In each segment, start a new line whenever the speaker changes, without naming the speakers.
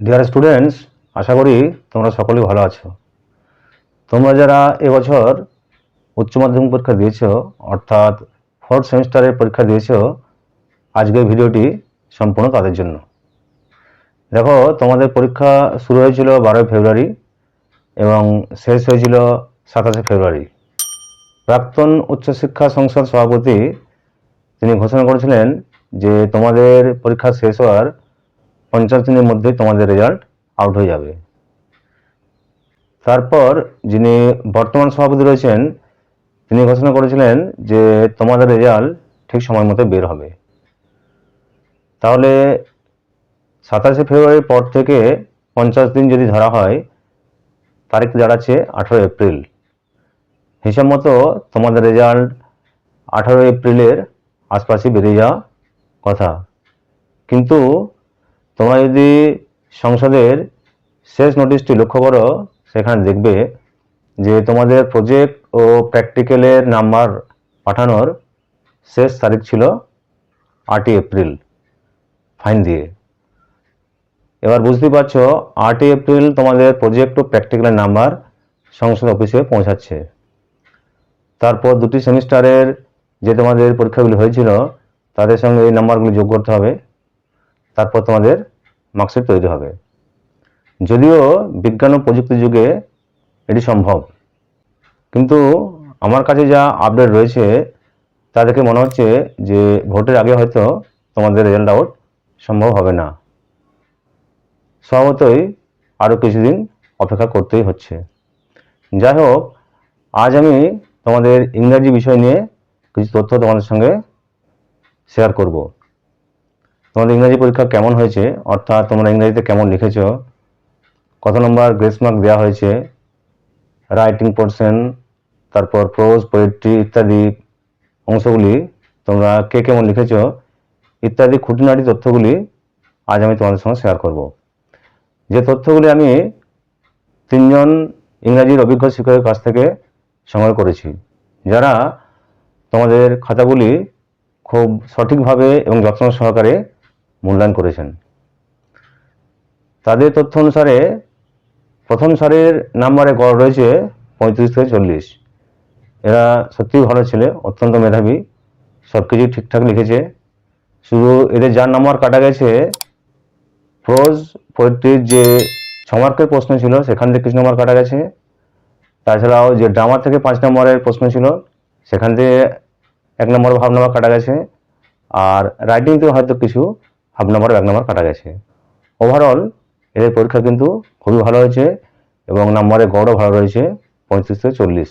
Dear students, আশা করি তোমরা সকলেই ভালো আছো। তোমরা যারা এবছর উচ্চ মাধ্যমিক পরীক্ষা দিয়েছো, অর্থাৎ ফোর্থ সেমিস্টারের পরীক্ষা দিয়েছো, আজকের ভিডিওটি সম্পূর্ণ তাদের জন্য। দেখো, তোমাদের পরীক্ষা শুরু হয়েছিল 12 ফেব্রুয়ারি এবং শেষ হয়েছিল 27 ফেব্রুয়ারি। প্রাক্তন উচ্চশিক্ষা সংসদ সভাপতি তিনি ঘোষণা করেছিলেন যে তোমাদের পরীক্ষা শেষ হওয়ার 50 দিনের মধ্যেই তোমাদের রেজাল্ট আউট হয়ে যাবে। তারপর যিনি বর্তমান সভাপতি রয়েছেন তিনি ঘোষণা করেছিলেন যে তোমাদের রেজাল্ট ঠিক সময় মতো বের হবে। তাহলে 27 ফেব্রুয়ারির পর থেকে 50 দিন যদি ধরা হয়, তারিখ দাঁড়াচ্ছে 18 এপ্রিল। হিসাব মতো তোমাদের রেজাল্ট 18 এপ্রিলের আশপাশে বেরিয়ে যাওয়া কথা। কিন্তু তোমরা যদি সংসদের শেষ নোটিশটি লক্ষ্য করো, সেখানে দেখবে যে তোমাদের প্রজেক্ট ও প্র্যাকটিক্যালের নাম্বার পাঠানোর শেষ তারিখ ছিল 8 এপ্রিল ফাইন দিয়ে। এবার বুঝতেই পারছো, 8 এপ্রিল তোমাদের প্রজেক্ট ও প্র্যাকটিক্যালের নাম্বার সংসদ অফিসে পৌঁছাচ্ছে। তারপর দুটি সেমিস্টারের যে তোমাদের পরীক্ষাগুলি হয়েছিল তাদের সঙ্গে এই নাম্বারগুলি যোগ করতে হবে, তারপর তোমাদের মার্কশিট তৈরি হবে। যদিও বিজ্ঞান ও প্রযুক্তি যুগে এটি সম্ভব, কিন্তু আমার কাছে যা আপডেট রয়েছে তা দেখে মনে হচ্ছে যে ভোটের আগে হয়তো তোমাদের রেজাল্ট আউট সম্ভব হবে না। স্বভাবতই আরও কিছুদিন অপেক্ষা করতেই হচ্ছে। যাই হোক, আজ আমি তোমাদের ইংরাজি বিষয় নিয়ে কিছু তথ্য তোমাদের সঙ্গে শেয়ার করব। তোমাদের ইংরাজি পরীক্ষা কেমন হয়েছে, অর্থাৎ তোমরা ইংরাজিতে কেমন লিখেছো, কত নম্বর গ্রেস মার্ক দেওয়া হয়েছে, রাইটিং পোর্শন, তারপর প্রোজ, পোয়েট্রি ইত্যাদি অংশগুলি তোমরা কে কেমন লিখেছ ইত্যাদি খুঁটিনাটি তথ্যগুলি আজ আমি তোমাদের সঙ্গে শেয়ার করব। যে তথ্যগুলি আমি 3 জন ইংরাজির অভিজ্ঞ শিক্ষকের কাছ থেকে সংগ্রহ করেছি, যারা তোমাদের খাতাগুলি খুব সঠিকভাবে এবং যত্ন সহকারে মূল্যায়ন করেছেন। তাদের তথ্য অনুসারে প্রথম সারির নাম্বারে গড় রয়েছে 35 থেকে 40। এরা সত্যিই ভালো ছেলে, অত্যন্ত মেধাবী, সব কিছু ঠিকঠাক লিখেছে। শুধু এদের যার নাম্বার কাটা গেছে, প্রোজ পোয়েট্রির যে 6 মার্কের প্রশ্ন ছিল সেখান থেকে কিছু নাম্বার কাটা গেছে। তাছাড়াও যে ড্রামা থেকে 5 নম্বরের প্রশ্ন ছিল সেখান থেকে 1 নম্বর হাফ নাম্বার কাটা গেছে। আর রাইটিং থেকে হয়তো কিছু হাফ নাম্বার 1 নম্বর কাটা গেছে। ওভারঅল এদের পরীক্ষা কিন্তু খুবই ভালো হয়েছে এবং নাম্বারের গড়ও ভালো রয়েছে, 35 থেকে 40।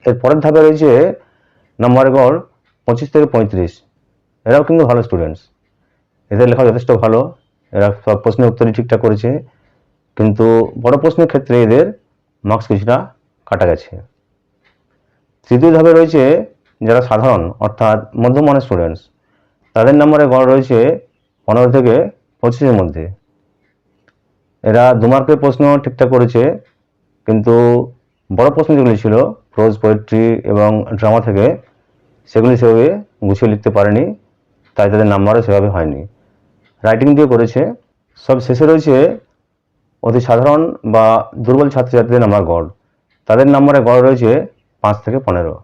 এর পরের ধাপে রয়েছে নাম্বারের গড় 25 থেকে 35। এরাও কিন্তু ভালো স্টুডেন্টস, এদের লেখা যথেষ্ট ভালো, এরা সব প্রশ্নের উত্তরই ঠিকঠাক করেছে, কিন্তু বড় প্রশ্নের ক্ষেত্রে এদের মার্কস কিছুটা কাটা গেছে। তৃতীয় ধাপে রয়েছে যারা সাধারণ অর্থাৎ মধ্যমানের স্টুডেন্টস, তাদের নাম্বারে গড় রয়েছে 15 থেকে 25-এর মধ্যে। এরা 2 মার্কের প্রশ্ন ঠিকঠাক করেছে, কিন্তু বড় প্রশ্ন যেগুলি ছিল প্রোজ, পোয়েট্রি এবং ড্রামা থেকে, সেগুলি সেভাবে গুছিয়ে লিখতে পারেনি, তাই তাদের নাম্বারও সেভাবে হয়নি। রাইটিং দিয়ে করেছে। সব শেষে রয়েছে অতি সাধারণ বা দুর্বল ছাত্রছাত্রীদের নাম্বার গড়, তাদের নাম্বারে গড় রয়েছে 5 থেকে 15।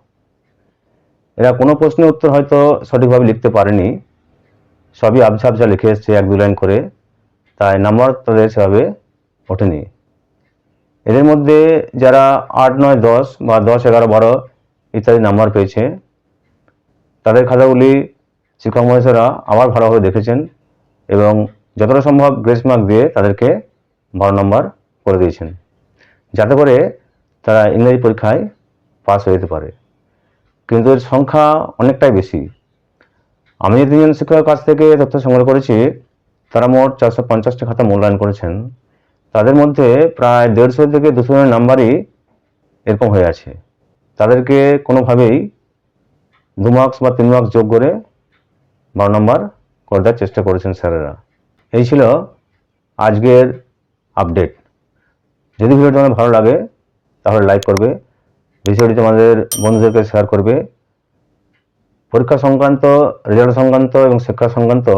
এরা কোনো প্রশ্নের উত্তর হয়তো সঠিকভাবে লিখতে পারেনি, সবই আবঝা আবঝা লিখে এসছে 1-2 লাইন করে, তাই নাম্বার তাদের সেভাবে ওঠেনি। এদের মধ্যে যারা 8, 9, 10 বা 10, 11, 12 ইত্যাদি নাম্বার পেয়েছে, তাদের খাতাগুলি শিক্ষক মহাশয়রা আবার ভালোভাবে দেখেছেন এবং যতটা সম্ভব গ্রেস মার্ক দিয়ে তাদেরকে 12 নম্বর করে দিয়েছেন, যাতে করে তারা ইংরেজি পরীক্ষায় পাস হয়ে যেতে পারে। কিন্তু এর সংখ্যা অনেকটাই বেশি। আমি যে 3 জন শিক্ষকের কাছ থেকে তথ্য সংগ্রহ করেছি, তারা মোট 450টি খাতা মূল্যায়ন করেছেন। তাদের মধ্যে প্রায় 150 থেকে 200 জনের নাম্বারই এরকম হয়ে আছে। তাদেরকে কোনোভাবেই 2 মার্কস বা 3 মার্কস যোগ করে 12 নম্বর করে দেওয়ার চেষ্টা করেছেন স্যারেরা। এই ছিল আজকের আপডেট। যদি ভিডিওটি তোমাদের ভালো লাগে তাহলে লাইক করবে, ভিডিওটি তোমাদের বন্ধুদেরকে শেয়ার করবে। পরীক্ষা সংক্রান্ত, রেজাল্ট সংক্রান্ত এবং শিক্ষা সংক্রান্ত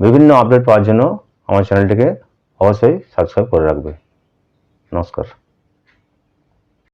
বিভিন্ন আপডেট পাওয়ার জন্য আমার চ্যানেলটিকে অবশ্যই সাবস্ক্রাইব করে রাখবে। নমস্কার।